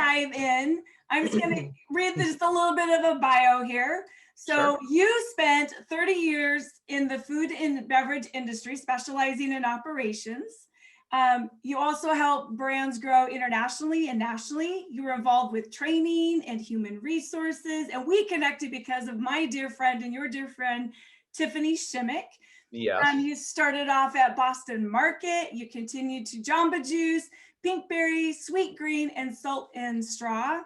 dive in. I'm just going to read just a little bit of a bio here. So Sure. you spent 30 years in the food and beverage industry, specializing in operations. You also help brands grow internationally and nationally. You were involved with training and human resources, and we connected because of my dear friend and your dear friend, Tiffany Shimmick. Yes. You started off at Boston Market. You continued to Jamba Juice, Pinkberry, Sweetgreen, and Salt and Straw.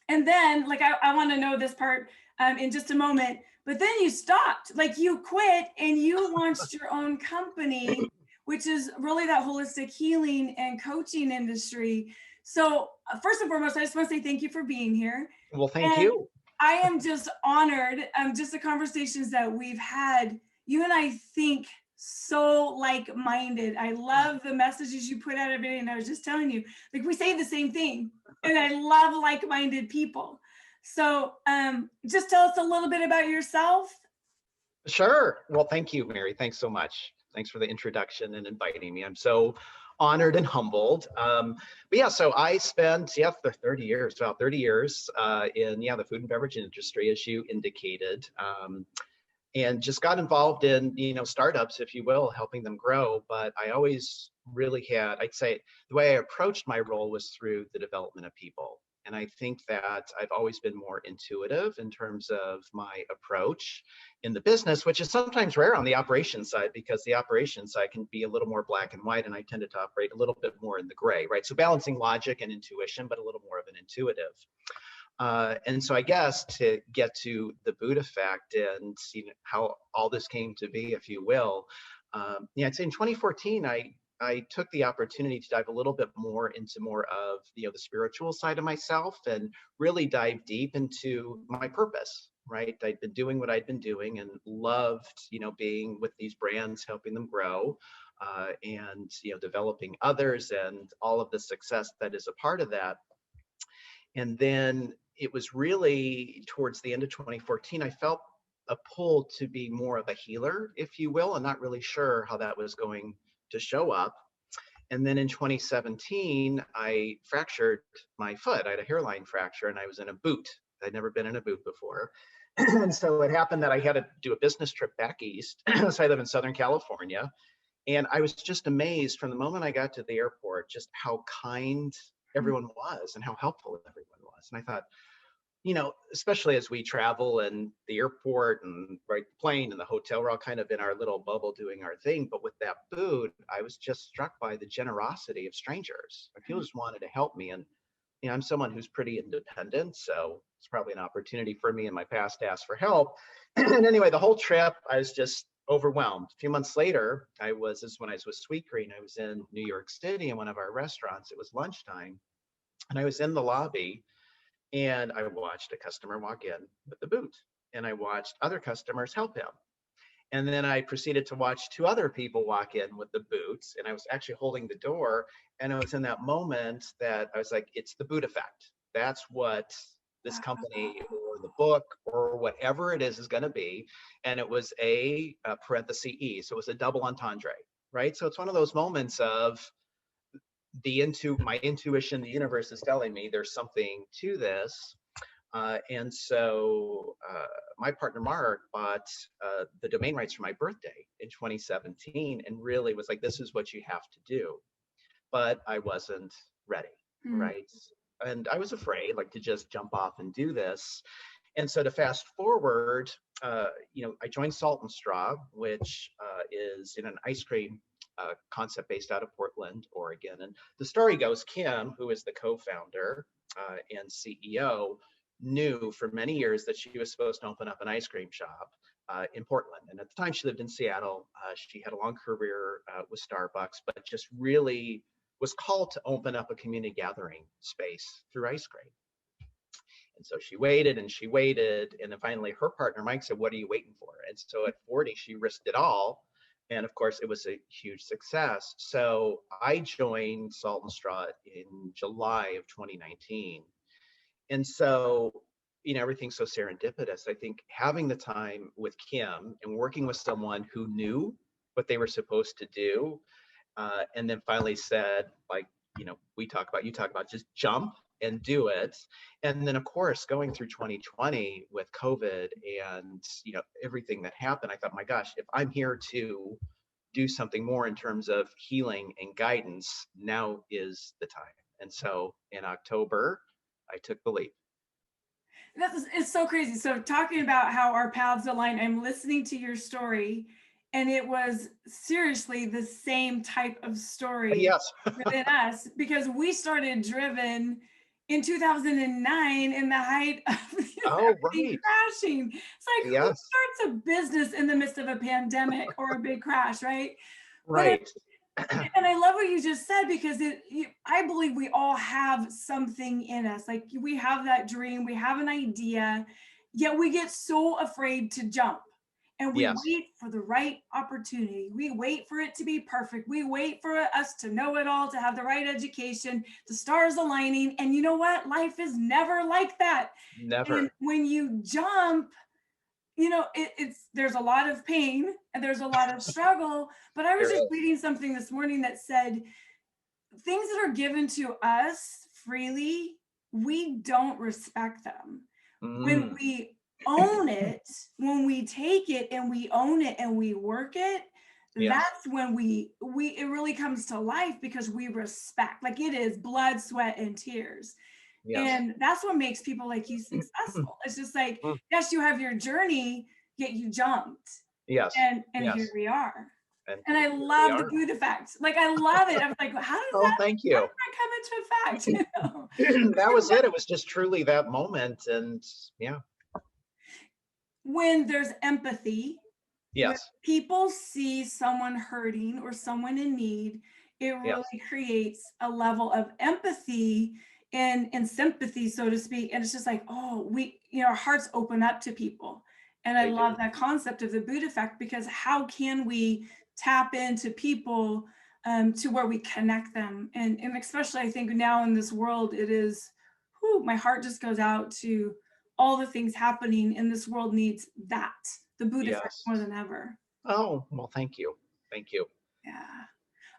And then, like, I want to know this part in just a moment, but then you stopped, like you quit and you launched your own company, which is really that holistic healing and coaching industry. So first and foremost, I just want to say thank you for being here. Well, thank And you. I am just honored, just the conversations that we've had. You and I think so like-minded. I love the messages you put out every day. And I was just telling you, like, we say the same thing, and I love like-minded people. So just tell us a little bit about yourself. Sure. Well, thank you, Mary. Thanks so much. Thanks for the introduction and inviting me. I'm so honored and humbled. But yeah, so I spent, for 30 years, about 30 years in the food and beverage industry, as you indicated. And just got involved in, startups, if you will, helping them grow. But I always really had, I'd say, the way I approached my role was through the development of people. And I think that I've always been more intuitive in terms of my approach in the business, which is sometimes rare on the operations side, because the operations side can be a little more black and white, and I tended to operate a little bit more in the gray, right? So balancing logic and intuition, but a little more of an intuitive. And so I guess to get to the boot effect and how all this came to be, if you will, I'd say in 2014, I took the opportunity to dive a little bit more into more of the spiritual side of myself and really dive deep into my purpose, right? I'd been doing what I'd been doing and loved, being with these brands, helping them grow, and, developing others and all of the success that is a part of that. And then it was really towards the end of 2014, I felt a pull to be more of a healer, if you will, and not really sure how that was going to show up. And then in 2017, I fractured my foot. I had a hairline fracture and I was in a boot. I'd never been in a boot before. And so it happened that I had to do a business trip back east. So I live in Southern California. And I was just amazed from the moment I got to the airport, just how kind everyone was and how helpful everyone was. And I thought, especially as we travel and the airport and right the plane and the hotel, we're all kind of in our little bubble doing our thing. But with that boot, I was just struck by the generosity of strangers. People just wanted to help me. And I'm someone who's pretty independent, so it's probably an opportunity for me in my past to ask for help. And anyway, the whole trip, I was just overwhelmed. A few months later, this is when I was with Sweetgreen. I was in New York City in one of our restaurants. It was lunchtime, and I was in the lobby, and I watched a customer walk in with the boot, and I watched other customers help him. And then I proceeded to watch two other people walk in with the boots, and I was actually holding the door. And it was in that moment that I was like, it's the boot effect. That's what this company or the book or whatever it is going to be. And it was a parenthesis E. So it was a double entendre, right? So it's one of those moments of my intuition, the universe is telling me there's something to this. And so my partner, Mark, bought the domain rights for my birthday in 2017 and really was like, this is what you have to do. But I wasn't ready, right? And I was afraid to just jump off and do this. And so to fast forward, I joined Salt and Straw, which is in an ice cream concept based out of Portland, Oregon. And the story goes, Kim, who is the co-founder and CEO, knew for many years that she was supposed to open up an ice cream shop in Portland. And at the time she lived in Seattle. She had a long career with Starbucks, but just really was called to open up a community gathering space through ice cream. And so she waited and she waited. And then finally her partner, Mike, said, what are you waiting for? And so at 40, she risked it all. And of course, it was a huge success. So I joined Salt and Straw in July of 2019. And so, everything's so serendipitous. I think having the time with Kim and working with someone who knew what they were supposed to do, and then finally said, you talk about just jump and do it. And then of course, going through 2020 with COVID and, you know, everything that happened, I thought, my gosh, if I'm here to do something more in terms of healing and guidance, now is the time. And so in October, I took the leap. It's so crazy. So talking about how our paths align, I'm listening to your story, and it was seriously the same type of story Yes. within us, because we started Driven in 2009 in the height of Oh, everything right. crashing. It's like, who Yes. starts a business in the midst of a pandemic or a big crash, right? But Right. and I love what you just said, because I believe we all have something in us. Like, we have that dream, we have an idea, yet we get so afraid to jump. And we Yes. wait for the right opportunity. We wait for it to be perfect. We wait for us to know it all, to have the right education, the stars aligning. And you know what? Life is never like that. And Never. when you jump, you know, there's a lot of pain and there's a lot of struggle. But I was There just is. reading something this morning that said things that are given to us freely, we don't respect them. When Mm, we own it, when we take it and we own it and we work it, yes. that's when we it really comes to life, because we respect, like, it is blood, sweat, and tears. Yes. And that's what makes people like you successful. It's just like, Mm, yes, you have your journey, yet you jumped. yes. And here Yes. we are. And And I here we love the are. food effect. Like, I love it. I was like, Oh, thank you. how does that come into effect? You know? That was it. It was just truly that moment. And yeah. When there's empathy, when Yes. people see someone hurting or someone in need, it really Yes. creates a level of empathy and sympathy, so to speak. And it's just like, oh, our hearts open up to people. And I They love do. that concept of the Buddha effect, because how can we tap into people to where we connect them? And especially, I think now in this world, it is, whew, my heart just goes out to all the things happening, and this world needs that, the Buddha effect, Yes. more than ever. Oh, well, thank you. Thank you. Yeah.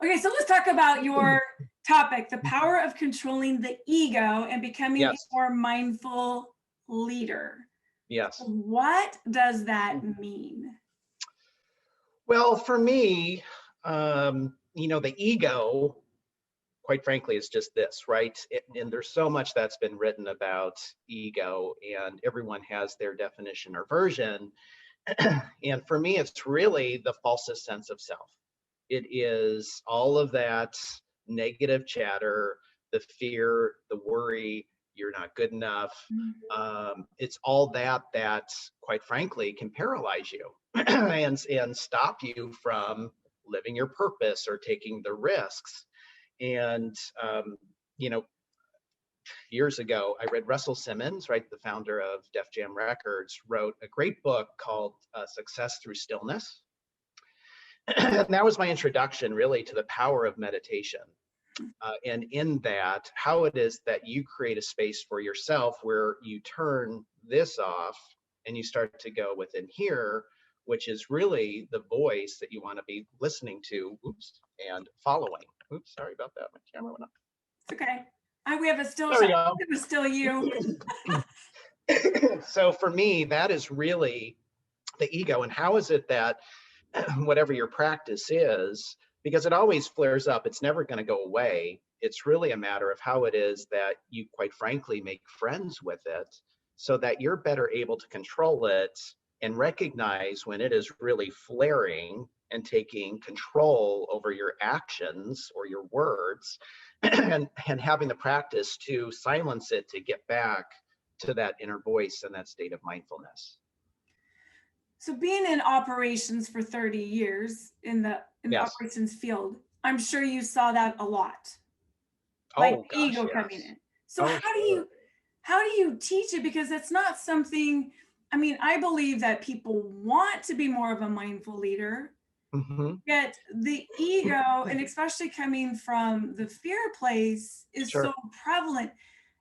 Okay, so let's talk about your topic, the power of controlling the ego and becoming a Yes. more mindful leader. Yes. What does that mean? Well, for me, you know, the ego, quite frankly, is just this, right? And there's so much that's been written about ego, and everyone has their definition or version. And for me, it's really the falsest sense of self. It is all of that negative chatter, the fear, the worry, you're not good enough. It's all that, quite frankly, can paralyze you and stop you from living your purpose or taking the risks. And, you know, years ago, I read Russell Simmons, right, the founder of Def Jam Records, wrote a great book called Success Through Stillness. And that was my introduction really to the power of meditation. And in that, how it is that you create a space for yourself where you turn this off and you start to go within here, which is really the voice that you want to be listening to, oops, and following. Oops, sorry about that. My camera went up. It's okay. We have a still There we shot. go. It was still you. So for me, that is really the ego. And how is it that whatever your practice is, because it always flares up, it's never going to go away. It's really a matter of how it is that you, quite frankly, make friends with it so that you're better able to control it and recognize when it is really flaring and taking control over your actions or your words and having the practice to silence it to get back to that inner voice and that state of mindfulness. So being in operations for 30 years in the Yes. operations field, I'm sure you saw that a lot, like Oh gosh, ego coming yes. in. So Oh sure. how do you teach it? Because it's not something, I mean, I believe that people want to be more of a mindful leader, Mm-hmm. yet the ego, and especially coming from the fear place, is so Sure. prevalent.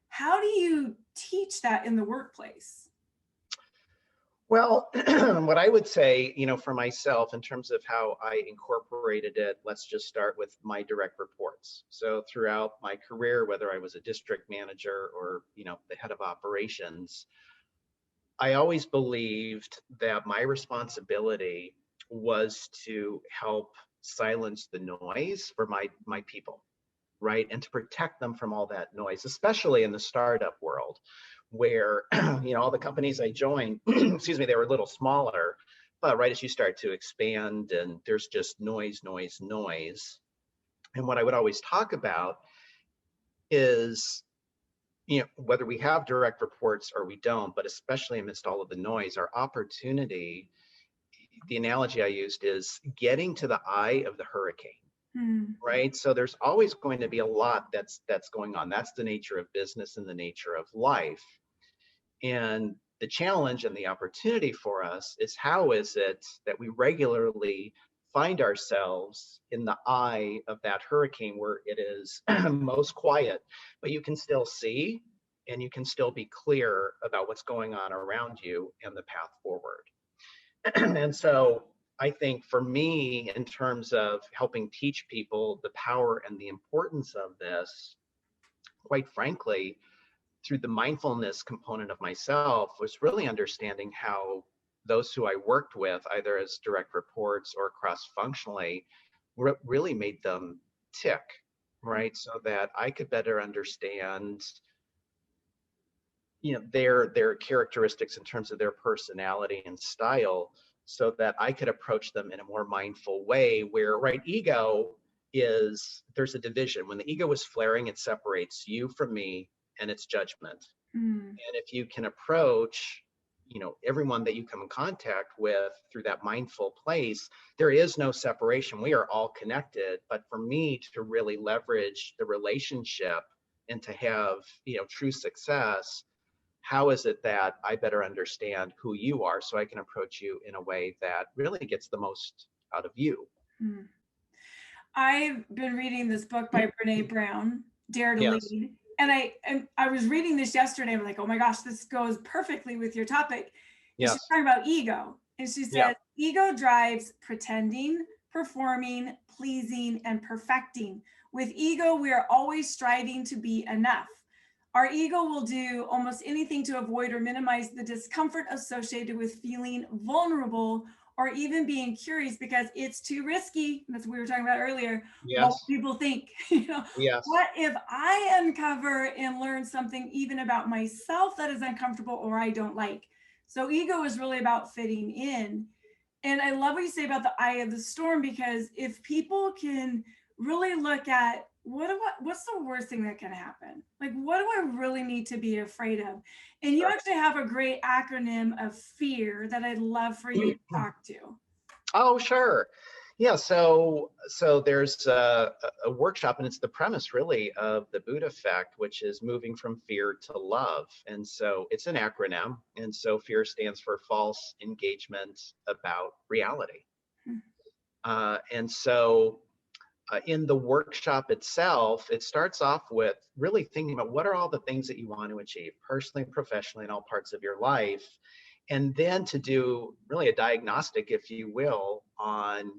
How do you teach that in the workplace? Well, what I would say, for myself in terms of how I incorporated it, let's just start with my direct reports. So throughout my career, whether I was a district manager or, the head of operations, I always believed that my responsibility was to help silence the noise for my people, right? And to protect them from all that noise, especially in the startup world where, all the companies I joined, excuse me, they were a little smaller, but right as you start to expand and there's just noise, noise, noise. And what I would always talk about is, whether we have direct reports or we don't, but especially amidst all of the noise, our opportunity, the analogy I used is getting to the eye of the hurricane. Right. So there's always going to be a lot that's going on. That's the nature of business and the nature of life. And the challenge and the opportunity for us is how is it that we regularly find ourselves in the eye of that hurricane where it is most quiet, but you can still see and you can still be clear about what's going on around you and the path forward. And so I think for me, in terms of helping teach people the power and the importance of this, quite frankly, through the mindfulness component of myself, was really understanding how those who I worked with, either as direct reports or cross-functionally, really made them tick, right? So that I could better understand, their characteristics in terms of their personality and style, so that I could approach them in a more mindful way where, right, there's a division. When the ego is flaring, it separates you from me and it's judgment. And if you can approach, everyone that you come in contact with through that mindful place, there is no separation. We are all connected. But for me to really leverage the relationship and to have, true success, how is it that I better understand who you are so I can approach you in a way that really gets the most out of you? I've been reading this book by Brene Brown, Dare to Yes. Lead. And I was reading this yesterday. I'm like, oh my gosh, this goes perfectly with your topic. And she's Yes. talking about ego. And she Yeah. says, ego drives pretending, performing, pleasing, and perfecting. With ego, we are always striving to be enough. Our ego will do almost anything to avoid or minimize the discomfort associated with feeling vulnerable or even being curious because it's too risky. That's what we were talking about earlier. What Yes. people think, Yes. what if I uncover and learn something even about myself that is uncomfortable or I don't like? So ego is really about fitting in. And I love what you say about the eye of the storm, because if people can really look at what's the worst thing that can happen? Like, what do I really need to be afraid of? And you Sure. actually have a great acronym of fear that I'd love for you to talk to. Oh, sure. Yeah, so there's a workshop, and it's the premise really of the Buddha effect, which is moving from fear to love. And so it's an acronym. And so fear stands for false engagement about reality. And so in the workshop itself, it starts off with really thinking about what are all the things that you want to achieve personally, professionally, in all parts of your life. And then to do really a diagnostic, if you will, on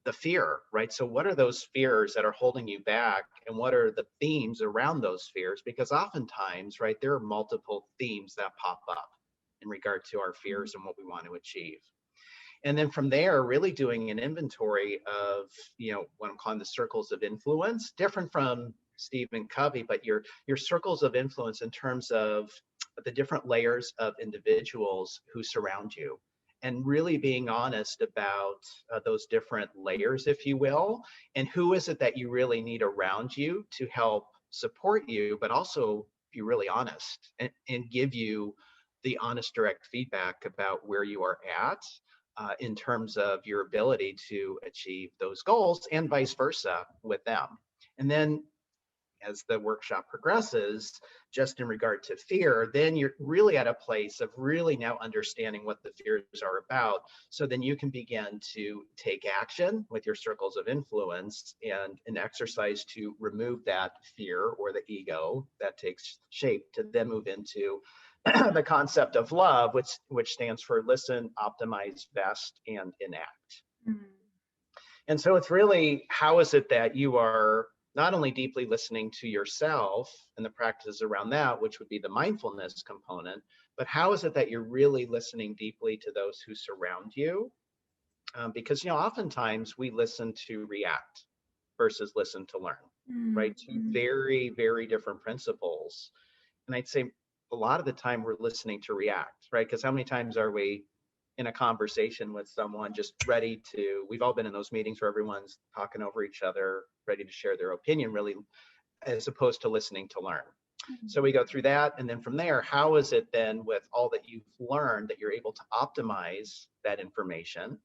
the fear, right? So what are those fears that are holding you back, and what are the themes around those fears? Because oftentimes, right, there are multiple themes that pop up in regard to our fears and what we want to achieve. And then from there, really doing an inventory of, what I'm calling the circles of influence, different from Stephen Covey, but your circles of influence in terms of the different layers of individuals who surround you, and really being honest about those different layers, if you will, and who is it that you really need around you to help support you, but also be really honest and give you the honest, direct feedback about where you are at in terms of your ability to achieve those goals, and vice versa with them. And then as the workshop progresses, just in regard to fear, then you're really at a place of really now understanding what the fears are about. So then you can begin to take action with your circles of influence and an exercise to remove that fear or the ego that takes shape, to then move into the concept of love, which stands for listen, optimize, vest, and enact. Mm. And so it's really, how is it that you are not only deeply listening to yourself and the practices around that, which would be the mindfulness component, but how is it that you're really listening deeply to those who surround you? Because, oftentimes we listen to react versus listen to learn, right? Two very, very different principles. And I'd say a lot of the time we're listening to react, right? Because how many times are we in a conversation with someone just ready to, we've all been in those meetings where everyone's talking over each other, ready to share their opinion, really, as opposed to listening to learn. So we go through that. And then from there, how is it then with all that you've learned that you're able to optimize that information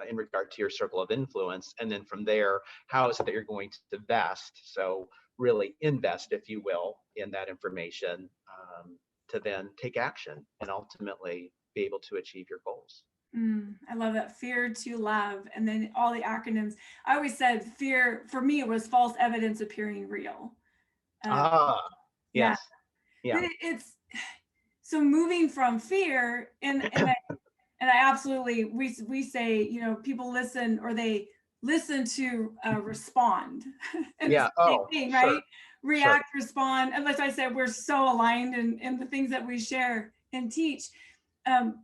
in regard to your circle of influence? And then from there, how is it that you're going to vest? So really invest, if you will, in that information to then take action and ultimately be able to achieve your goals. I love that. Fear to love. And then all the acronyms. I always said fear, for me, it was false evidence appearing real. Yes. Yeah. It's so moving from fear and I absolutely, we say, people listen, or they listen to respond. And Yeah. it's the same thing, Sure. right? React, respond. And as I said, we're so aligned in the things that we share and teach. And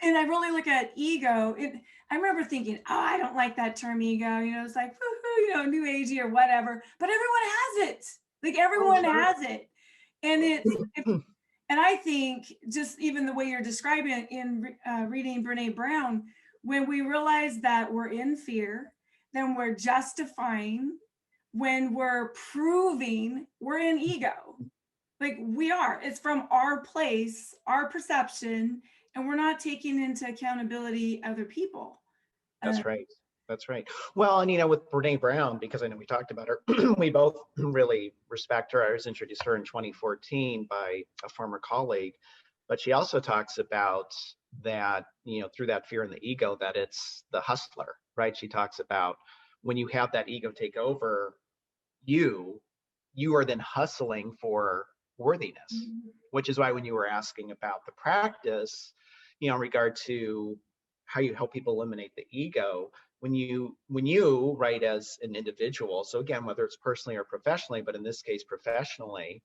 I really look at ego. I remember thinking, oh, I don't like that term ego. It's like, new agey or whatever. But everyone has it. Like everyone has it. And and I think just even the way you're describing it in reading Brene Brown, when we realize that we're in fear, then we're justifying, when we're proving, we're in ego. Like we are. It's from our place, our perception, and we're not taking into accountability other people. That's right. That's right. Well, and with Brene Brown, because I know we talked about her, we both really respect her. I was introduced to her in 2014 by a former colleague, but she also talks about that, through that fear and the ego, that it's the hustler, right? She talks about when you have that ego take over, you are then hustling for worthiness, which is why when you were asking about the practice, in regard to how you help people eliminate the ego, when you right, as an individual, so again, whether it's personally or professionally, but in this case professionally,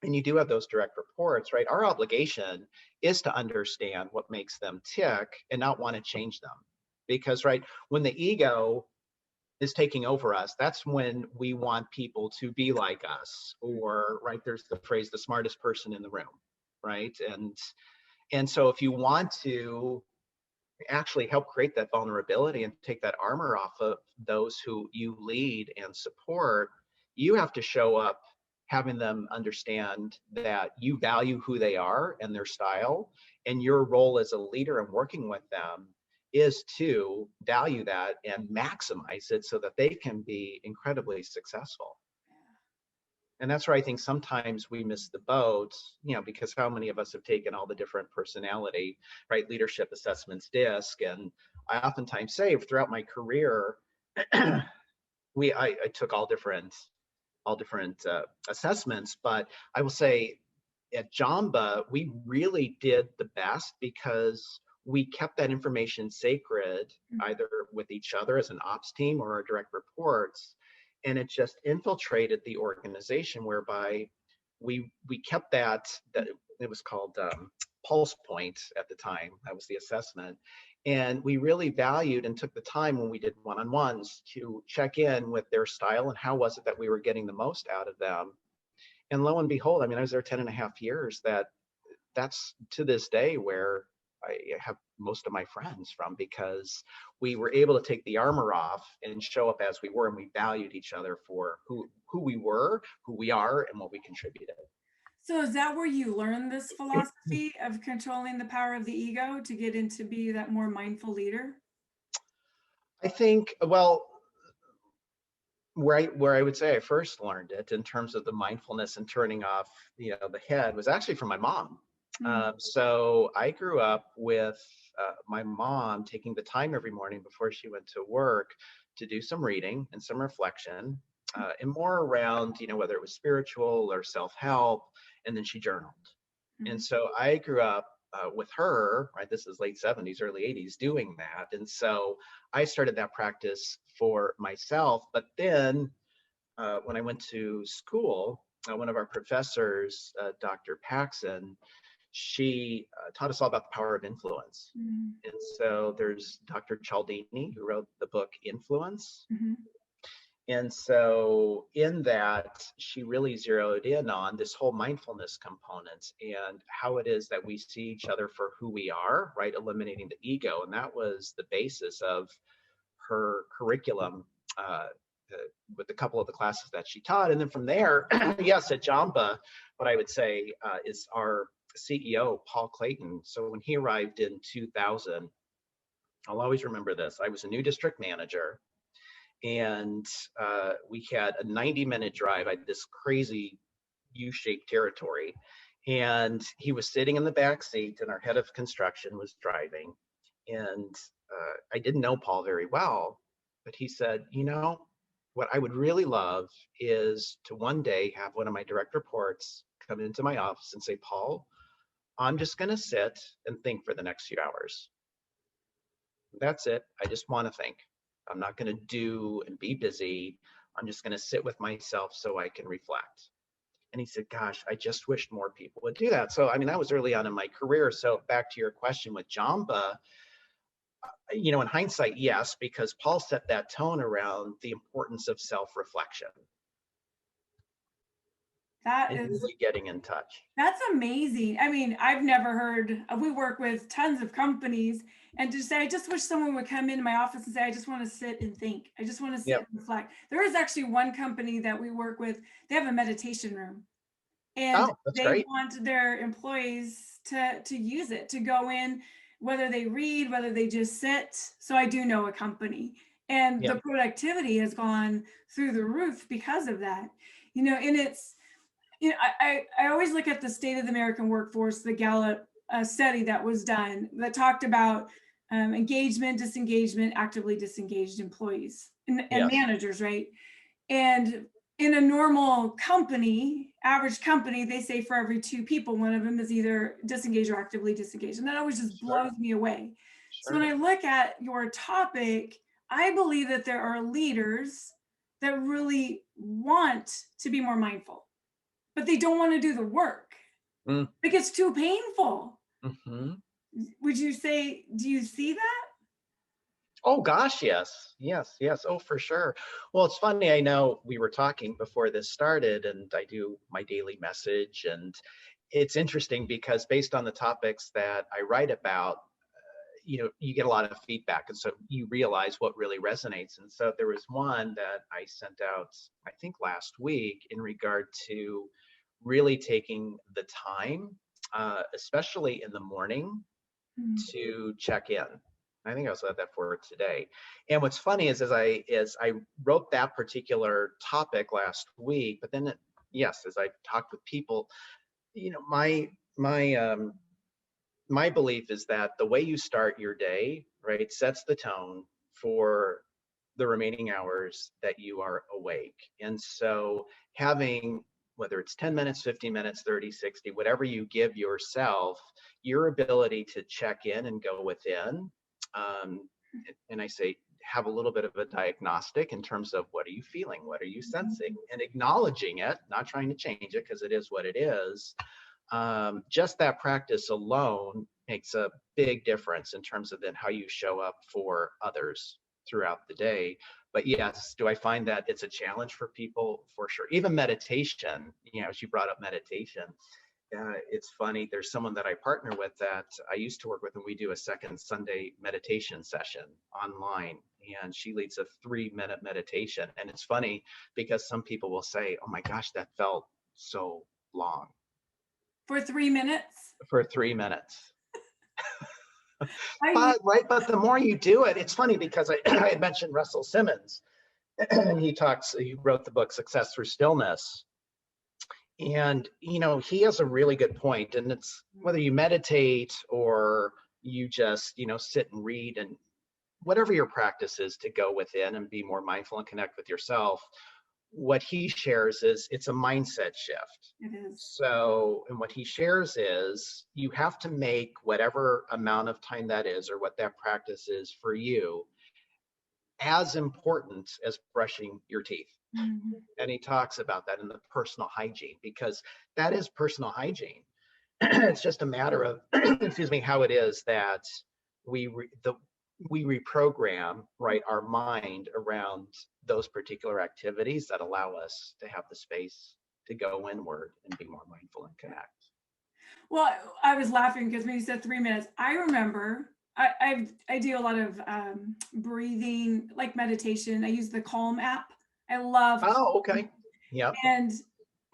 and you do have those direct reports, right, our obligation is to understand what makes them tick and not want to change them. Because right, when the ego is taking over us, that's when we want people to be like us, or right, there's the phrase, the smartest person in the room, right? And so if you want to actually help create that vulnerability and take that armor off of those who you lead and support, you have to show up having them understand that you value who they are and their style, and your role as a leader and working with them is to value that and maximize it so that they can be incredibly successful. And that's where I think sometimes we miss the boat, because how many of us have taken all the different personality, right, leadership assessments, DISC, and I oftentimes say throughout my career, I took all different assessments, but I will say at Jamba, we really did the best because we kept that information sacred, either with each other as an ops team or our direct reports. And it just infiltrated the organization, whereby we kept that it was called pulse point at the time. That was the assessment. And we really valued and took the time when we did one-on-ones to check in with their style and how was it that we were getting the most out of them. And lo and behold, I was there 10 and a half years. That's to this day where I have most of my friends from, because we were able to take the armor off and show up as we were, and we valued each other for who we were, who we are, and what we contributed. So is that where you learn this philosophy of controlling the power of the ego to get into be that more mindful leader? I think, well, where I would say I first learned it in terms of the mindfulness and turning off, the head, was actually from my mom. So I grew up with my mom taking the time every morning before she went to work to do some reading and some reflection, and more around, whether it was spiritual or self-help, and then she journaled. And so I grew up with her, right? This is late 70s, early 80s, doing that. And so I started that practice for myself. But then when I went to school, one of our professors, Dr. Paxson, she taught us all about the power of influence. And so there's Dr. Cialdini, who wrote the book Influence. And so in that, she really zeroed in on this whole mindfulness component and how it is that we see each other for who we are, right? Eliminating the ego. And that was the basis of her curriculum with a couple of the classes that she taught. And then from there, yes, at Jamba, what I would say is our CEO, Paul Clayton. So when he arrived in 2000, I'll always remember this. I was a new district manager, and we had a 90-minute drive. I had this crazy U-shaped territory, and he was sitting in the back seat, and our head of construction was driving. And I didn't know Paul very well, but he said, you know, what I would really love is to one day have one of my direct reports come into my office and say, Paul, I'm just going to sit and think for the next few hours. That's it. I just want to think. I'm not going to do and be busy. I'm just going to sit with myself so I can reflect. And he said, gosh, I just wished more people would do that. So, I mean, that was early on in my career. So back to your question with Jamba, you know, in hindsight, yes, because Paul set that tone around the importance of self-reflection. That and is, really getting in touch. that's amazing. I mean, I've never heard, we work with tons of companies, and to say, I just wish someone would come into my office and say, I just want to sit and think. I just want to sit and reflect. There is actually one company that we work with, they have a meditation room. And they great. want their employees to use it, to go in, whether they read, whether they just sit. So I do know a company, and the productivity has gone through the roof because of that. You know, and it's, you know, I always look at the state of the American workforce, the Gallup study that was done that talked about engagement, disengagement, actively disengaged employees and managers, right? And in a normal company, average company, they say for every 2 people, one of them is either disengaged or actively disengaged. And that always just blows me away. So when I look at your topic, I believe that there are leaders that really want to be more mindful, but they don't want to do the work. Like it's too painful. Would you say, do you see that? Oh gosh, yes. Oh, for sure. Well, it's funny. I know we were talking before this started, and I do my daily message, and it's interesting because based on the topics that I write about, you know, you get a lot of feedback, and so you realize what really resonates. And so there was one that I sent out, I think last week, in regard to really taking the time, especially in the morning, to check in. I think I also had that for today. And what's funny is as I wrote that particular topic last week, but then as I talked with people, you know, my belief is that the way you start your day, right, sets the tone for the remaining hours that you are awake. And so having, whether it's 10 minutes, 15 minutes, 30, 60, whatever you give yourself, your ability to check in and go within, and I say, have a little bit of a diagnostic in terms of what are you feeling? What are you sensing? And acknowledging it, not trying to change it because it is what it is. Just that practice alone makes a big difference in terms of then how you show up for others throughout the day. But yes, do I find that it's a challenge for people? For sure. Even meditation, you know, as you brought up meditation, it's funny, there's someone that I partner with that I used to work with, and we do a second Sunday meditation session online, and she leads a 3-minute meditation. And it's funny because some people will say, oh my gosh, that felt so long. For 3 minutes? For 3 minutes. But the more you do it, it's funny because I had mentioned Russell Simmons, and he wrote the book Success Through Stillness. And, you know, he has a really good point, and it's whether you meditate or you just, you know, sit and read, and whatever your practice is to go within and be more mindful and connect with yourself, what he shares is it's a mindset shift. It is. So, and what he shares is you have to make whatever amount of time that is, or what that practice is for you, as important as brushing your teeth. Mhm. And he talks about that in the personal hygiene, because that is personal hygiene. It's just a matter of, excuse me, how it is that we reprogram, right, our mind around those particular activities that allow us to have the space to go inward and be more mindful and connect. Well, I was laughing because when you said 3 minutes, I remember I do a lot of breathing, like meditation. I use the Calm app. I love Oh, Calm. okay. Yep. And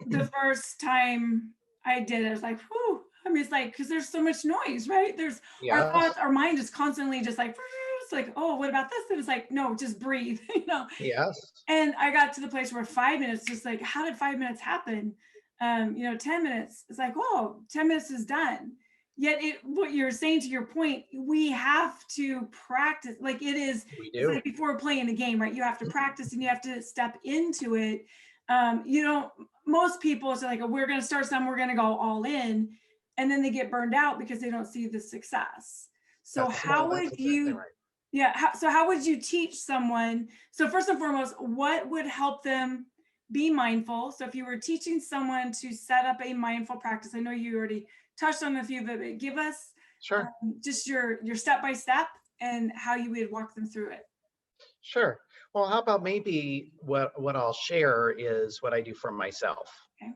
the first time I did it, I was like, whew. I mean, it's like, because there's so much noise, right? There's our Yes. thoughts, our mind is constantly just like, it's like, oh, what about this? And it's like, no, just breathe, you know? Yes. And I got to the place where 5 minutes, just like, how did 5 minutes happen? 10 minutes, it's like, oh, 10 minutes is done. Yet what you're saying, to your point, we have to practice. Like We it's do. like before playing a game, right? You have to practice and you have to step into it. You don't, most people say like, we're going to start some, we're going to go all in. And then they get burned out because they don't see the success. So That's exactly right. yeah, so how would you teach someone? So first and foremost, what would help them be mindful? So if you were teaching someone to set up a mindful practice, I know you already touched on a few, but give us Sure. just your step by step and how you would walk them through it. Sure. Well, how about maybe what I'll share is what I do for myself. Okay.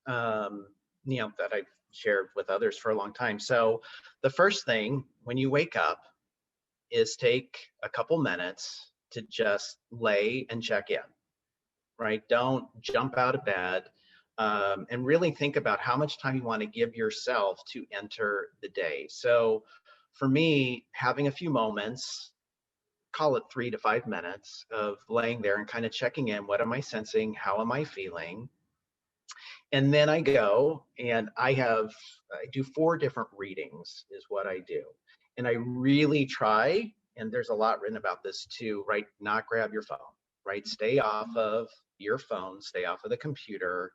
That I've shared with others for a long time. So the first thing when you wake up is take a couple minutes to just lay and check in, right? Don't jump out of bed, and really think about how much time you want to give yourself to enter the day. So for me, having a few moments, call it 3 to 5 minutes of laying there and kind of checking in. What am I sensing? How am I feeling? And then I go and I do 4 different readings is what I do. And I really try, and there's a lot written about this too, right? Not grab your phone, right? Stay off of your phone, stay off of the computer,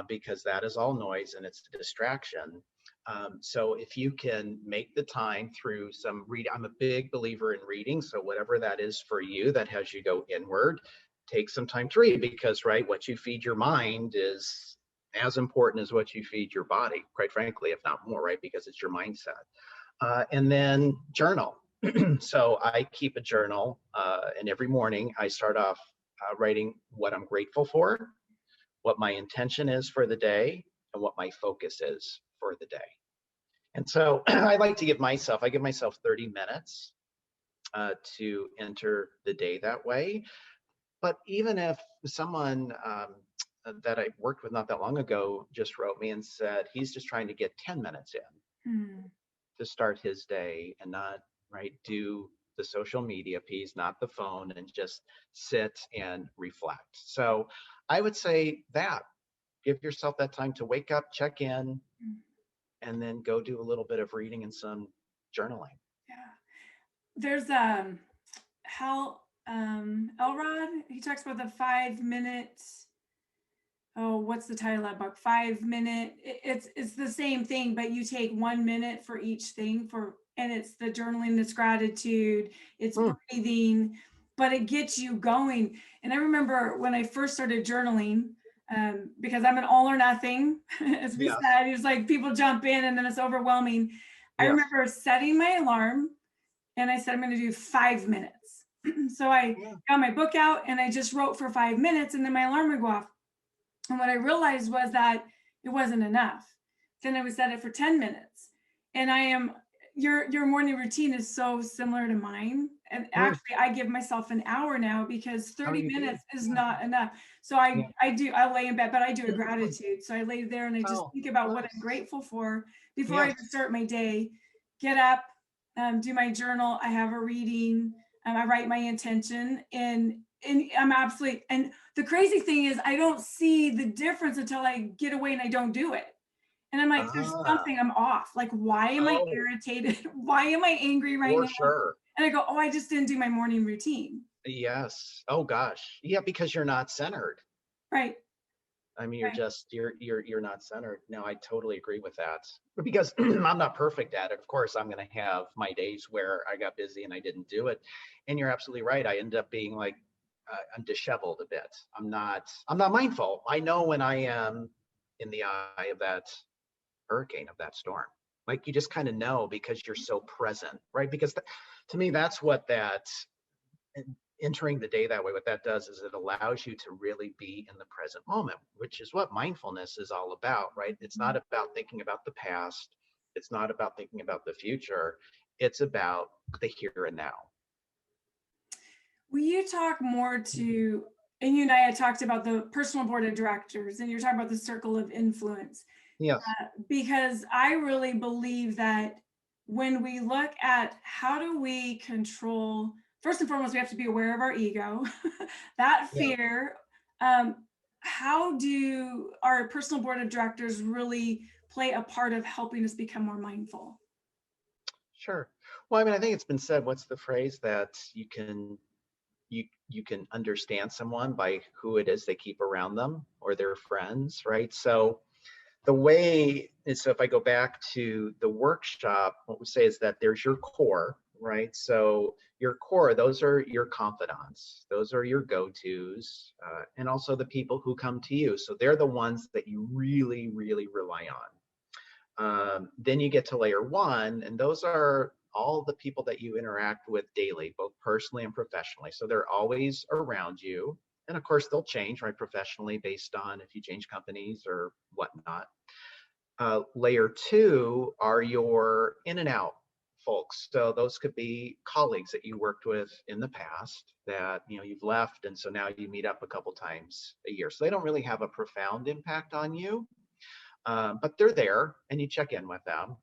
because that is all noise and it's a distraction. So if you can make the time through some reading, I'm a big believer in reading. So whatever that is for you that has you go inward, take some time to read, because right, what you feed your mind is as important as what you feed your body, quite frankly, if not more, right? Because it's your mindset. And then journal. So I keep a journal, and every morning I start off writing what I'm grateful for, what my intention is for the day, and what my focus is for the day. And so I give myself 30 minutes to enter the day that way. But even if someone that I worked with not that long ago just wrote me and said he's just trying to get 10 minutes in Hmm. to start his day and not, right, do the social media piece, not the phone, and just sit and reflect. So I would say that give yourself that time to wake up, check in, and then go do a little bit of reading and some journaling. Yeah. There's Hal Elrod. He talks about the 5 minute. Oh, what's the title of that book? 5 minute. It's the same thing, but you take 1 minute for each thing and it's the journaling, it's gratitude, it's Hmm. breathing, but it gets you going. And I remember when I first started journaling, because I'm an all or nothing, as we Yes. said, it's like people jump in and then it's overwhelming. I Yes. remember setting my alarm and I said, I'm going to do 5 minutes. So I Yeah. got my book out and I just wrote for 5 minutes and then my alarm would go off. And what I realized was that it wasn't enough. Then I would set it for 10 minutes. And your morning routine is so similar to mine. And Hmm. actually I give myself an hour now because Oh, 30 you do. minutes is Yeah. not enough. So Yeah. I lay in bed, but I do a gratitude. So I lay there and I just Oh, think about what I'm nice. grateful for before I Yes. even start my day. Get up, do my journal. I have a reading. I write my intention and I'm absolutely, and the crazy thing is I don't see the difference until I get away and I don't do it. And I'm like, there's Ah. something I'm off. Like, why am I Oh, irritated? Why am I angry right for now? sure. And I go, oh, I just didn't do my morning routine. Yes. Oh gosh. Yeah, because you're not centered. Right. I mean, Right. you're not centered. No, I totally agree with that. Because I'm not perfect at it. Of course, I'm going to have my days where I got busy and I didn't do it. And you're absolutely right. I end up being like I'm disheveled a bit. I'm not mindful. I know when I am in the eye of that hurricane, of that storm. Like you just kind of know because you're so present, right? Because to me, that's what that entering the day that way, what that does is it allows you to really be in the present moment, which is what mindfulness is all about, right? It's not about thinking about the past. It's not about thinking about the future. It's about the here and now. Will you talk more to, and you and I had talked about the personal board of directors, and you're talking about the circle of influence, Yes. because I really believe that when we look at how do we control, first and foremost, we have to be aware of our ego, that Yeah. fear. How do our personal board of directors really play a part of helping us become more mindful? Sure. Well, I mean, I think it's been said, what's the phrase that you can understand someone by who it is they keep around them or their friends, right? So the way is, so if I go back to the workshop, what we say is that there's your core, right? So your core, those are your confidants, those are your go-tos, and also the people who come to you. So they're the ones that you really, really rely on. Then you get to layer one, and those are all the people that you interact with daily, both personally and professionally. So they're always around you. And of course, they'll change, right, professionally based on if you change companies or whatnot. Layer two are your in and out folks. So those could be colleagues that you worked with in the past that you've left, and so now you meet up a couple times a year. So they don't really have a profound impact on you, but they're there, and you check in with them.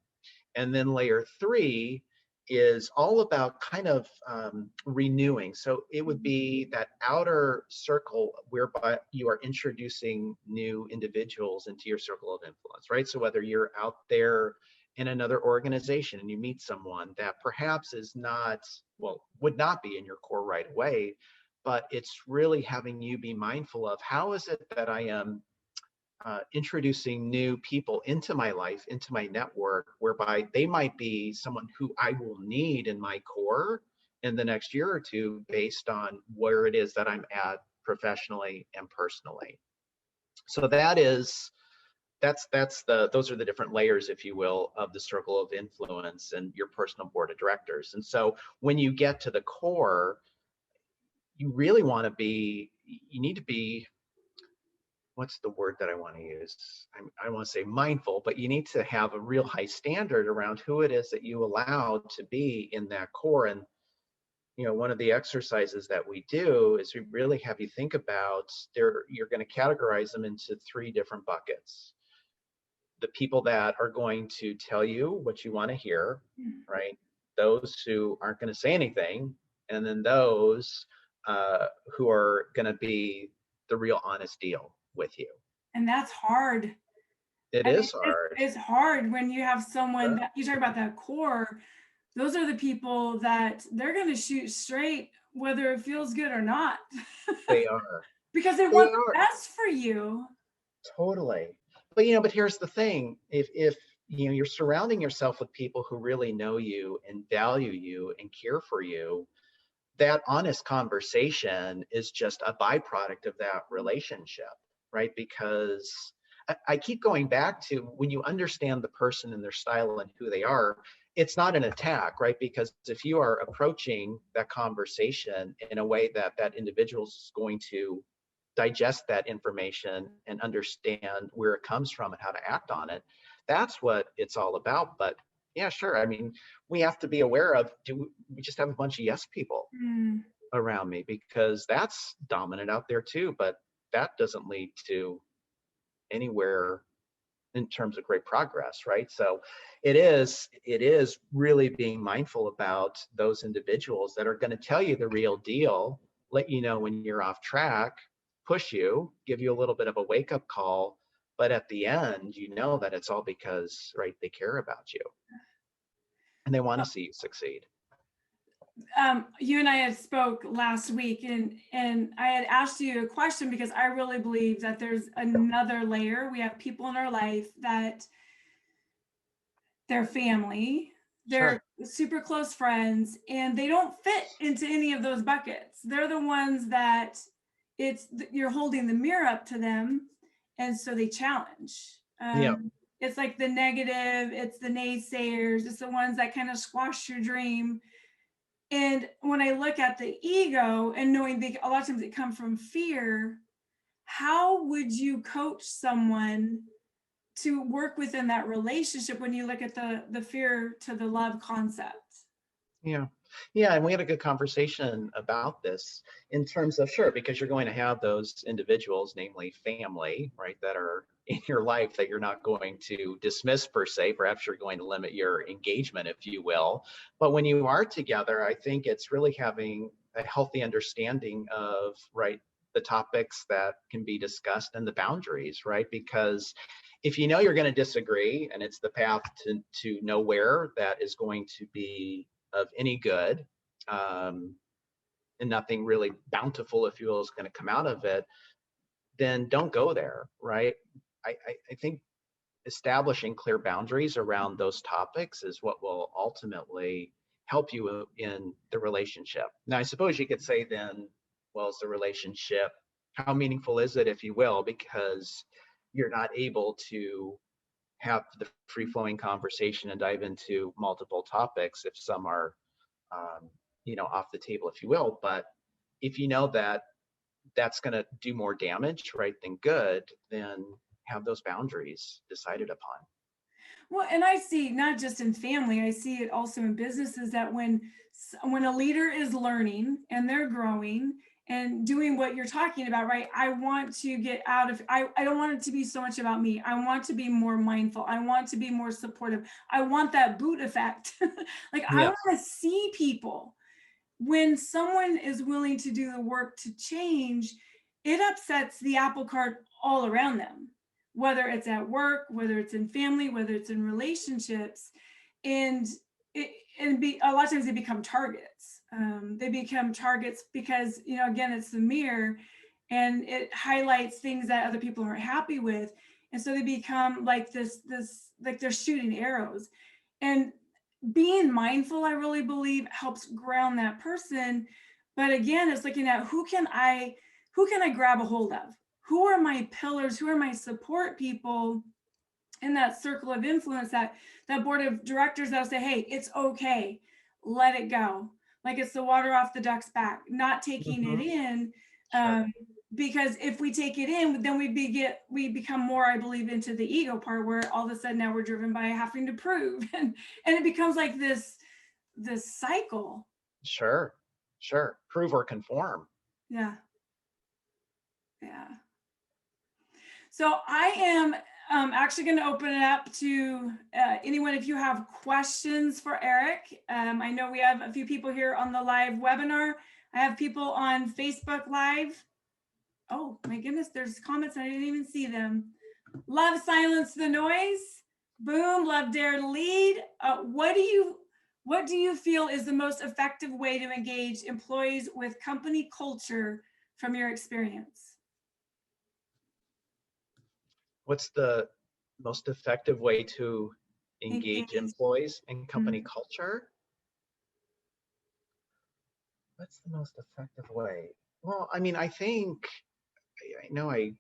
And then layer three is all about kind of renewing. So it would be that outer circle whereby you are introducing new individuals into your circle of influence, right? So whether you're out there in another organization and you meet someone that perhaps is not, well, would not be in your core right away, but it's really having you be mindful of how is it that I am introducing new people into my life, into my network, whereby they might be someone who I will need in my core in the next year or two based on where it is that I'm at professionally and personally. So those are the different layers, if you will, of the circle of influence and your personal board of directors. And so when you get to the core, you really want to be, you need to be, what's the word that I want to use? I want to say mindful, but you need to have a real high standard around who it is that you allow to be in that core. And one of the exercises that we do is we really have you think about you're going to categorize them into three different buckets. The people that are going to tell you what you want to hear, right? Those who aren't going to say anything, and then those who are going to be the real honest deal with you. And that's hard. It I mean, is hard. it's hard when you have someone Sure. that you talk about that core. Those are the people that they're going to shoot straight, whether it feels good or not, They are. because they They want the are best for you. totally. But here's the thing: if you're surrounding yourself with people who really know you and value you and care for you, that honest conversation is just a byproduct of that relationship, right? Because I keep going back to when you understand the person and their style and who they are, it's not an attack, right? Because if you are approaching that conversation in a way that that individual is going to digest that information and understand where it comes from and how to act on it, that's what it's all about. But yeah, sure. I mean, we have to be aware of, do we just have a bunch of yes people Mm. around me, because that's dominant out there too, but that doesn't lead to anywhere in terms of great progress, right? So it is really being mindful about those individuals that are going to tell you the real deal, let you know when you're off track, push you, give you a little bit of a wake up call, but at the end, you know that it's all because, right, they care about you and they want to see you succeed. you and I had spoke last week, and I had asked you a question because I really believe that there's another layer. We have people in our life that they're family, they're Sure. super close friends, and they don't fit into any of those buckets. They're the ones that you're holding the mirror up to them, and so they challenge. Yeah. It's like the negative, it's the naysayers, it's the ones that kind of squash your dream. And when I look at the ego and knowing a lot of times it comes from fear, how would you coach someone to work within that relationship when you look at the fear to the love concept? Yeah. Yeah. And we had a good conversation about this in terms of, sure, because you're going to have those individuals, namely family, right, that are in your life that you're not going to dismiss per se. Perhaps you're going to limit your engagement, if you will. But when you are together, I think it's really having a healthy understanding of, right, the topics that can be discussed and the boundaries, right? Because if you know you're going to disagree and it's the path to nowhere that is going to be of any good, um, and nothing really bountiful, if you will, is going to come out of it, then don't go there, right? I think establishing clear boundaries around those topics is what will ultimately help you in the relationship. Now, I suppose you could say then, well, is the relationship, how meaningful is it, if you will, because you're not able to have the free flowing conversation and dive into multiple topics if some are um, off the table, if you will. But if you know that that's going to do more damage, right, than good, then have those boundaries decided upon. Well, and I see not just in family, I see it also in businesses that when a leader is learning and they're growing and doing what you're talking about, right? I want to get out of I don't want it to be so much about me. I want to be more mindful. I want to be more supportive. I want that boot effect. Like I Yes. want to see people when someone is willing to do the work to change, it upsets the apple cart all around them, whether it's at work, whether it's in family, whether it's in relationships. And a lot of times they become targets. They become targets because, again, it's the mirror and it highlights things that other people aren't happy with. And so they become like like they're shooting arrows. And being mindful, I really believe, helps ground that person. But again, it's looking at who can I grab a hold of? Who are my pillars? Who are my support people in that circle of influence, that board of directors that'll say, hey, it's okay, let it go. Like it's the water off the duck's back, not taking it Mm-hmm. in. Sure. Because if we take it in, then we become more, I believe, into the ego part where all of a sudden now we're driven by having to prove, and it becomes like this cycle. Sure. Sure. Prove or conform. Yeah, yeah. So I am actually going to open it up to anyone if you have questions for Eric. I know we have a few people here on the live webinar. I have people on Facebook Live. Oh my goodness, there's comments. I didn't even see them. Love silence the noise. Boom, love dare to lead. What do you feel is the most effective way to engage employees with company culture from your experience? What's the most effective way to engage Engage. employees in company Mhm. culture? What's the most effective way? Well, I mean, I think, I know I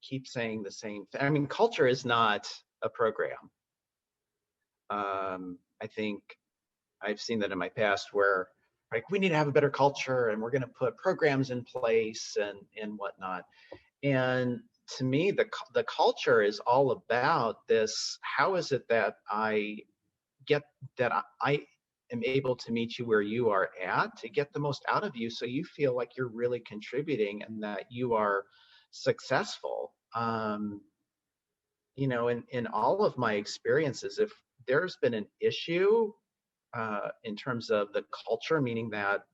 keep saying the same thing. I mean, culture is not a program. I think I've seen that in my past where, like, we need to have a better culture and we're going to put programs in place and whatnot. And to me, the culture is all about this. How is it that get I am able to meet you where you are at to get the most out of you, so you feel like you're really contributing and that you are successful. In all of my experiences, if there's been an issue in terms of the culture, meaning that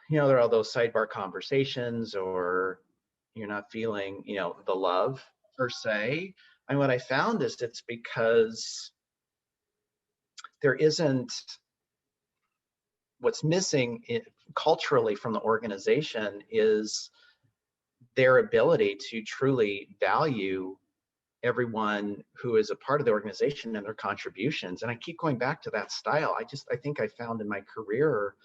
there are all those sidebar conversations, or you're not feeling the love per se, and what I found is it's because there isn't what's missing culturally from the organization is their ability to truly value everyone who is a part of the organization and their contributions. And I keep going back to that style. I think I found in my career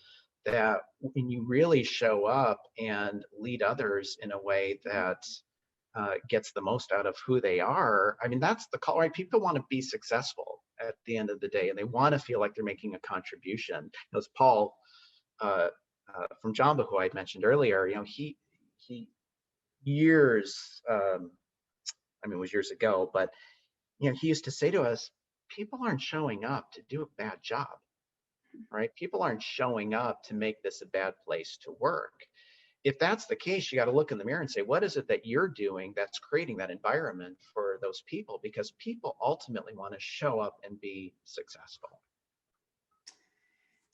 that when you really show up and lead others in a way that gets the most out of who they are, I mean, that's the call, right? People want to be successful at the end of the day, and they want to feel like they're making a contribution. As Paul from Jamba, who I had mentioned earlier, he years, I mean, it was years ago, but he used to say to us, people aren't showing up to do a bad job, right? People aren't showing up to make this a bad place to work. If that's the case, you got to look in the mirror and say, what is it that you're doing that's creating that environment for those people? Because people ultimately want to show up and be successful.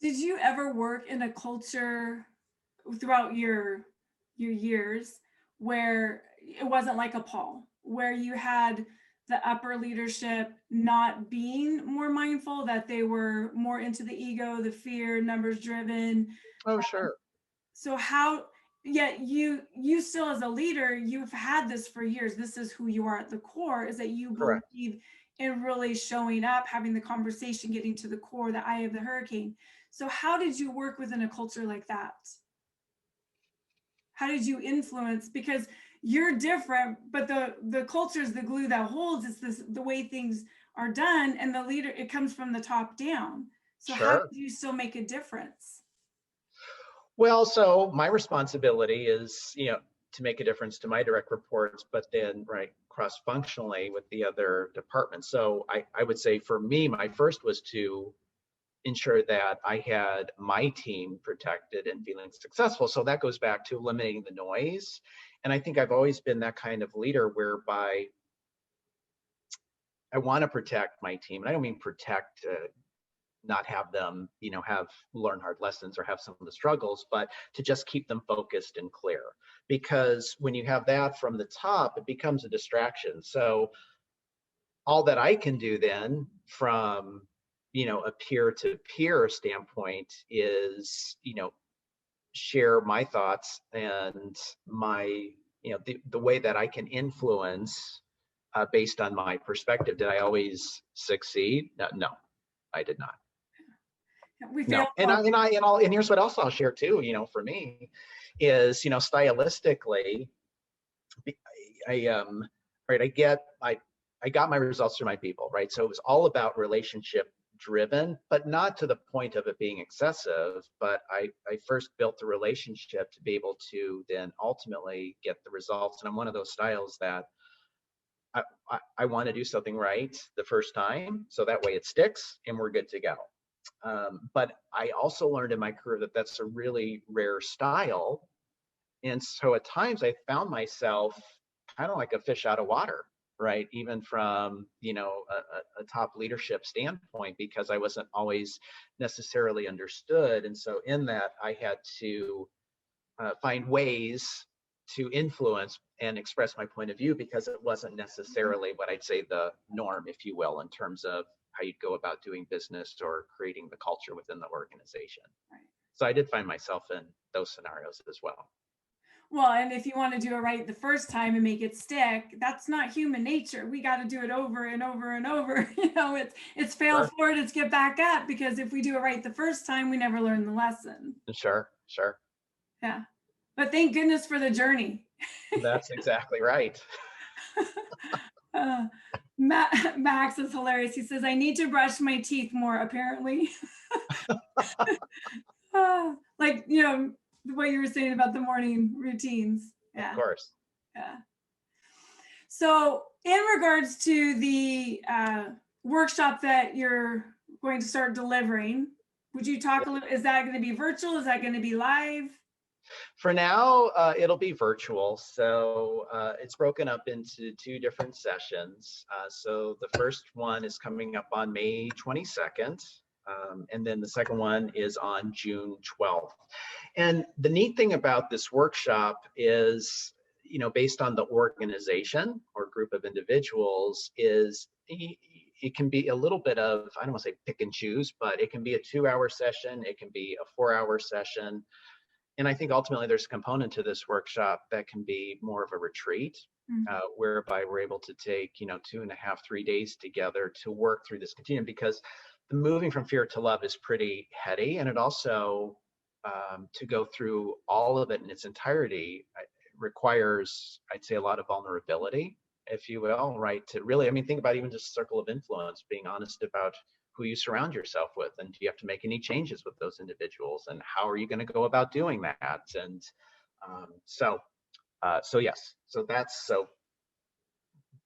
Did you ever work in a culture throughout your years where it wasn't like a Paul, where you had the upper leadership not being more mindful, that they were more into the ego, the fear, numbers driven? Oh, sure. So how, yet you still as a leader, you've had this for years. This is who you are at the core, is that you Correct. believe in really showing up, having the conversation, getting to the core, the eye of the hurricane. So how did you work within a culture like that? How did you influence? Because you're different, but the culture is the glue that holds. It's the way things are done, and the leader, it comes from the top down. So how Sure. did you still make a difference? Well, so my responsibility is, to make a difference to my direct reports, but then cross-functionally with the other departments. So I would say for me, my first was to ensure that I had my team protected and feeling successful. So that goes back to eliminating the noise. And I think I've always been that kind of leader whereby I want to protect my team. And I don't mean protect, not have them, have learn hard lessons or have some of the struggles, but to just keep them focused and clear. Because when you have that from the top, it becomes a distraction. So all that I can do then from a peer-to-peer standpoint is share my thoughts and my the way that I can influence based on my perspective. Did I always succeed? No, I did not. We No, failed. and here's what else I'll share too. For me, is stylistically, I got my results through my people, right? So it was all about relationship driven, but not to the point of it being excessive. But I first built the relationship to be able to then ultimately get the results. And I'm one of those styles that I want to do something right the first time, so that way it sticks and we're good to go. But I also learned in my career that that's a really rare style. And so at times I found myself kind of like a fish out of water, right? Even from, a top leadership standpoint, because I wasn't always necessarily understood. And so in that, I had to find ways to influence and express my point of view, because it wasn't necessarily what I'd say the norm, if you will, in terms of how you'd go about doing business or creating the culture within the organization. Right. So I did find myself in those scenarios as well. Well, and if you want to do it right the first time and make it stick, that's not human nature. We got to do it over and over and over. It's fail Sure. forward, it's get back up, because if we do it right the first time, we never learn the lesson. Sure. Yeah. But thank goodness for the journey. That's exactly right. Max is hilarious. He says, I need to brush my teeth more, apparently. Like, what you were saying about the morning routines. Yeah. Of course. Yeah. So in regards to the workshop that you're going to start delivering, would you talk a little, is that going to be virtual? Is that going to be live? For now, it'll be virtual. So it's broken up into 2 different sessions. So the first one is coming up on May 22nd. And then the second one is on June 12th. And the neat thing about this workshop is, based on the organization or group of individuals, is it can be a little bit of, I don't want to say pick and choose, but it can be a 2-hour session. It can be a 4-hour session. And I think ultimately there's a component to this workshop that can be more of a retreat, whereby we're able to take, 2.5, 3 days together to work through this continuum, because the moving from fear to love is pretty heady. And it also, to go through all of it in its entirety, requires, I'd say, a lot of vulnerability, if you will, right? To really, I mean, think about even just circle of influence, being honest about who you surround yourself with, and do you have to make any changes with those individuals, and how are you going to go about doing that? And so yes, so that's, so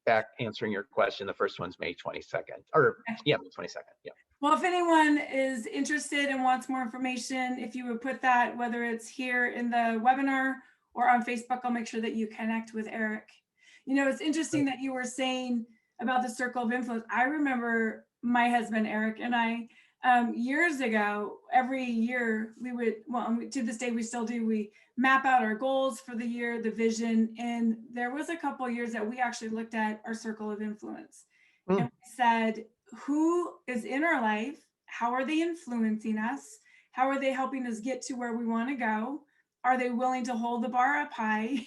back answering your question, the first one's May 22nd, or yeah, May 22nd. Yeah. Well, if anyone is interested and wants more information, if you would put that, whether it's here in the webinar or on Facebook, I'll make sure that you connect with Eric. It's interesting that you were saying about the circle of influence. I remember my husband, Eric, and I, years ago, every year we would, well, to this day we still do, we map out our goals for the year, the vision. And there was a couple of years that we actually looked at our circle of influence and we said, who is in our life? How are they influencing us? How are they helping us get to where we want to go? Are they willing to hold the bar up high?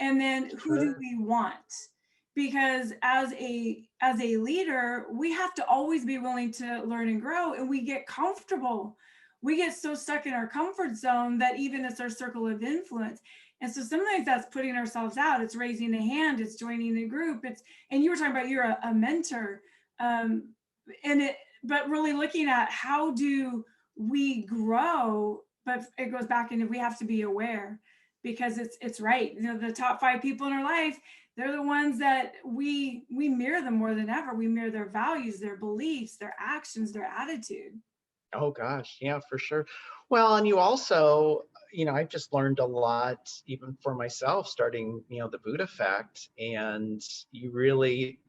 And then who do we want? Because as a leader, we have to always be willing to learn and grow, and we get comfortable. We get so stuck in our comfort zone that even it's our circle of influence. And so sometimes that's putting ourselves out. It's raising a hand, it's joining a group. And you were talking about you're a mentor. But really looking at how do we grow, but it goes back into, we have to be aware, because it's right. The top 5 people in our life, they're the ones that we mirror them more than ever. We mirror their values, their beliefs, their actions, their attitude. Oh gosh, yeah, for sure. Well, and you also, I've just learned a lot, even for myself, starting, the Buddha Effect, and you really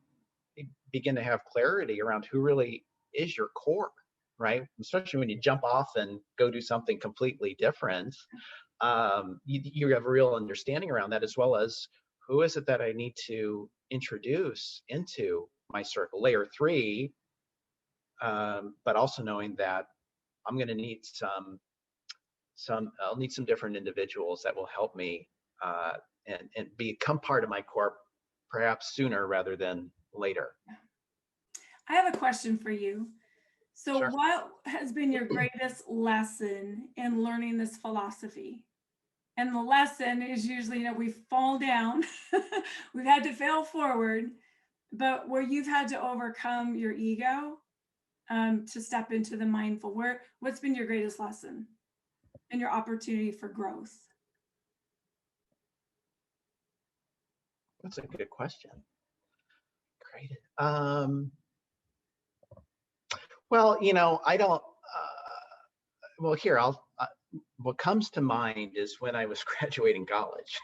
begin to have clarity around who really is your core, right? Especially when you jump off and go do something completely different. You have a real understanding around that, as well as who is it that I need to introduce into my circle, layer 3, but also knowing that I'm going to need I'll need some different individuals that will help me and become part of my core, perhaps sooner rather than later. I have a question for you. So Sure. what has been your greatest lesson in learning this philosophy? And the lesson is usually, we fall down, we've had to fail forward, but where you've had to overcome your ego to step into the mindful, what's been your greatest lesson and your opportunity for growth? That's a good question. Great. Well, I don't, well, here, what comes to mind is when I was graduating college.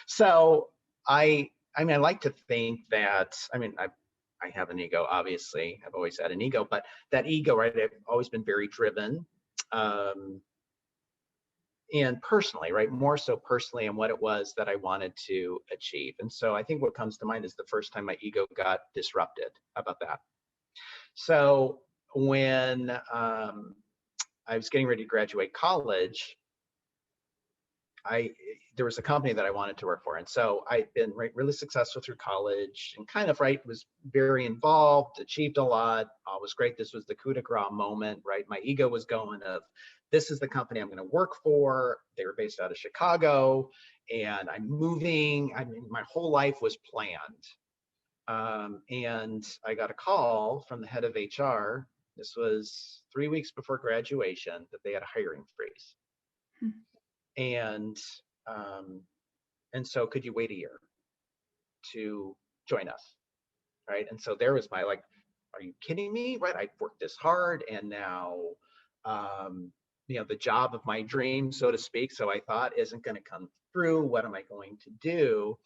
So I like to think that, I have an ego, obviously. I've always had an ego, but that ego, right, I've always been very driven. And personally, right, more so personally, and what it was that I wanted to achieve. And so I think what comes to mind is the first time my ego got disrupted. How about that? So when I was getting ready to graduate college, there was a company that I wanted to work for. And so I'd been really successful through college and kind of, right, was very involved, achieved a lot, was great. This was the coup de grace moment, right? My ego was going of, this is the company I'm going to work for. They were based out of Chicago, and I'm moving. My whole life was planned. And I got a call from the head of HR. This was 3 weeks before graduation, that they had a hiring freeze. And so could you wait a year to join us, right? And so there was my, like, are you kidding me, right? I worked this hard, and now the job of my dreams, so to speak, so I thought, isn't going to come through. What am I going to do?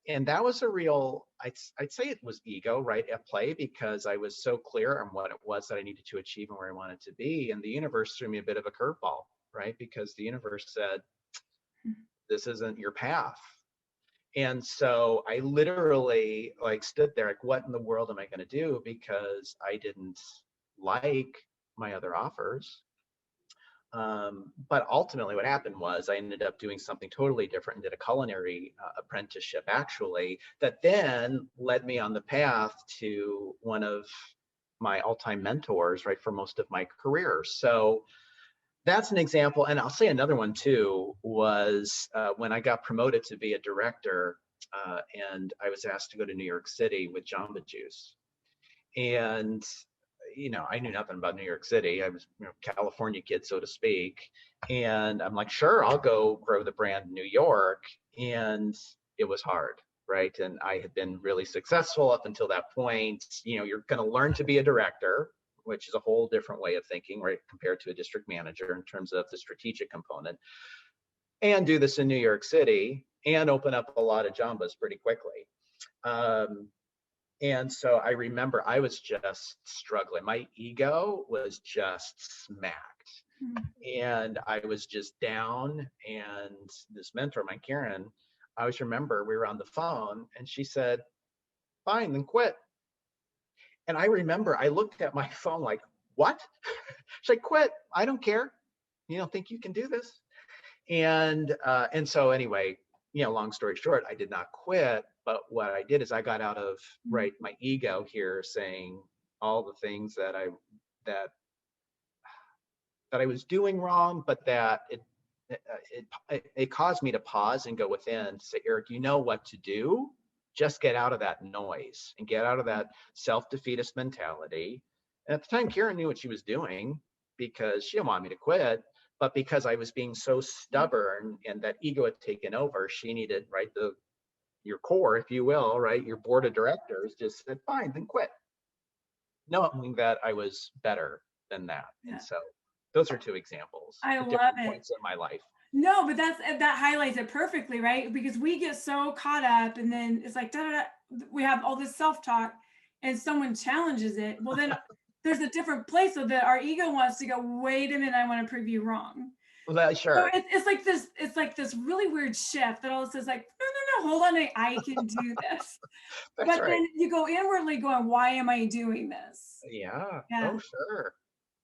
And that was a real, I'd say it was ego, right, at play, because I was so clear on what it was that I needed to achieve and where I wanted to be. And the universe threw me a bit of a curveball, right? Because the universe said, this isn't your path. And so I literally like stood there like, what in the world am I going to do? Because I didn't like my other offers. But ultimately what happened was I ended up doing something totally different and did a culinary apprenticeship actually, that then led me on the path to one of my all-time mentors, right, for most of my career. So that's an example. And I'll say another one too was when I got promoted to be a director, and I was asked to go to New York City with Jamba Juice. And I knew nothing about New York City. I was, California kid, so to speak. And I'm like, sure, I'll go grow the brand in New York. And it was hard, right? And I had been really successful up until that point. You're going to learn to be a director, which is a whole different way of thinking, right, compared to a district manager in terms of the strategic component, and do this in New York City and open up a lot of Jambas pretty quickly. And so I remember I was just struggling. My ego was just smacked. And I was just down. And this mentor, my Karen, I always remember we were on the phone and she said, fine, then quit. And I remember I looked at my phone like, what? She's like, quit. I don't care. You don't think you can do this? And so anyway, long story short, I did not quit. But what I did is I got out of my ego here, saying all the things that I was doing wrong, but that it caused me to pause and go within to say, Eric, you know what to do. Just get out of that noise and get out of that self-defeatist mentality. And at the time, Karen knew what she was doing because she didn't want me to quit. But because I was being so stubborn and that ego had taken over, she needed, right, your core, if you will, right, your board of directors just said, fine, then quit. Knowing that I was better than that. Yeah. And so those are two examples. I love it. Points in my life. No, but that highlights it perfectly, right? Because we get so caught up and then it's like, we have all this self-talk and someone challenges it. Well, then there's a different place so that our ego wants to go, wait a minute, I want to prove you wrong. Well, sure. So it's like this really weird shift that all of a sudden is like, no, hold on, I can do this. But right. Then you go inwardly going, why am I doing this? Yeah. Oh, sure.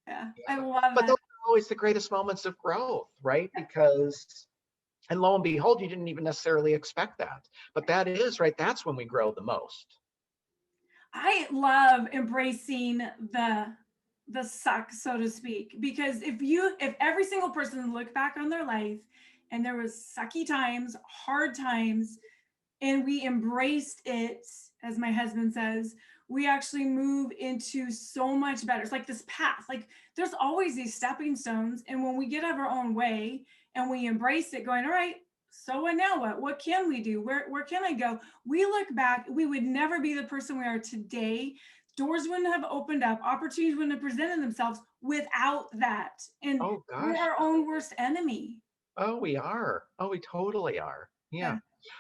Yeah. I love but that. Those are always the greatest moments of growth, right? Because, and lo and behold, you didn't even necessarily expect that. But that is, right, that's when we grow the most. I love embracing the suck, so to speak, because if every single person looked back on their life and there was sucky times, hard times, and we embraced it, as my husband says, we actually move into so much better. It's like this path, like there's always these stepping stones. And when we get out of our own way and we embrace it going, all right, so and now what can we do? Where can I go? We look back, we would never be the person we are today. Doors wouldn't have opened up, opportunities wouldn't have presented themselves without that. And we're our own worst enemy. Oh, we are. Oh, we totally are. Yeah.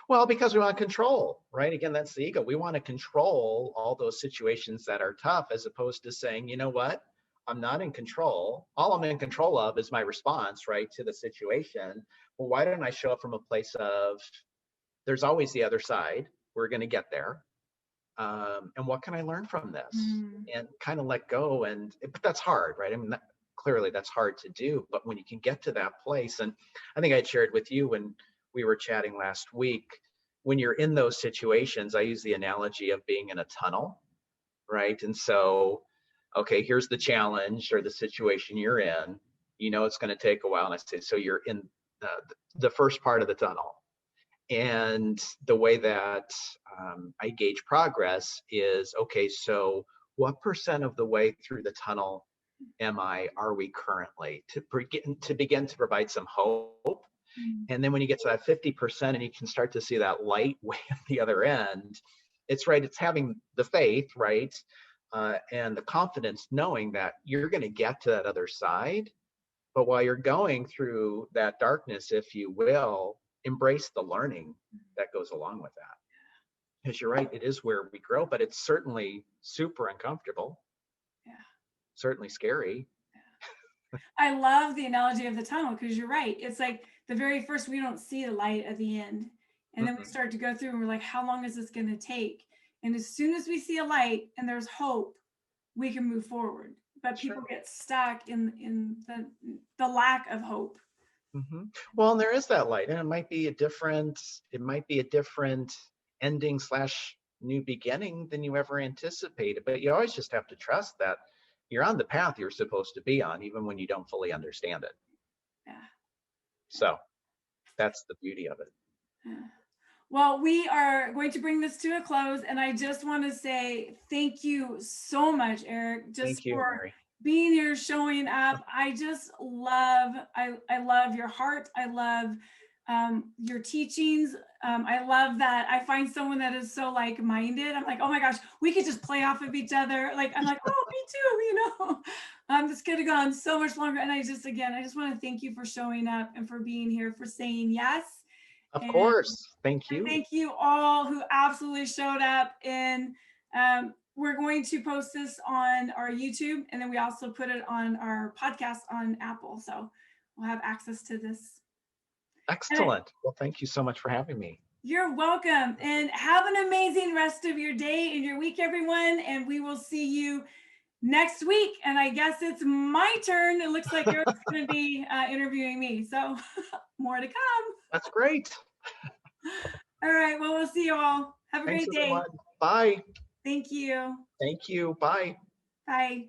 Well, because we want control, right? Again, that's the ego. We want to control all those situations that are tough, as opposed to saying, you know what? I'm not in control. All I'm in control of is my response, right, to the situation. Well, why don't I show up from a place of, there's always the other side. We're going to get there. And what can I learn from this? And kind of let go. But that's hard, right? I mean, clearly that's hard to do. But when you can get to that place, and I think I shared with you when we were chatting last week, when you're in those situations, I use the analogy of being in a tunnel, right? And so, okay, here's the challenge or the situation you're in. It's going to take a while. And I say, so you're in the first part of the tunnel. And the way that I gauge progress is, okay, so what % of the way through the tunnel are we currently to begin to provide some hope? And then when you get to that 50% and you can start to see that light way at the other end, it's right, it's having the faith, right? And the confidence knowing that you're going to get to that other side. But while you're going through that darkness, if you will, embrace the learning that goes along with that. Because you're right, it is where we grow, but it's certainly super uncomfortable. Yeah. Certainly scary. Yeah. I love the analogy of the tunnel because you're right. It's like the very first, we don't see the light at the end. And then we start to go through and we're like, how long is this going to take? And as soon as we see a light and there's hope, we can move forward. But people get stuck in the lack of hope. Well, and there is that light, and it might be a different ending / new beginning than you ever anticipated. But you always just have to trust that you're on the path you're supposed to be on, even when you don't fully understand it. Yeah. So that's the beauty of it. Yeah. Well, we are going to bring this to a close, and I just want to say thank you so much, Eric, just for Mary. being here, showing up. I just love, I love your heart. I love your teachings. I love that I find someone that is so like-minded. I'm like, oh my gosh, we could just play off of each other. Like, I'm like, oh, me too, you know. This could have gone so much longer. And I just want to thank you for showing up and for being here, for saying yes. Of course. Thank you. Thank you all who absolutely showed up. And we're going to post this on our YouTube, and then we also put it on our podcast on Apple. So we'll have access to this. Excellent. Well, thank you so much for having me. You're welcome. And have an amazing rest of your day and your week, everyone. And we will see you next week. And I guess it's my turn. It looks like you're going to be interviewing me. So more to come. That's great. All right. Well, we'll see you all. Have a Thanks, great day. everyone. Bye. Thank you. Thank you. Bye. Bye.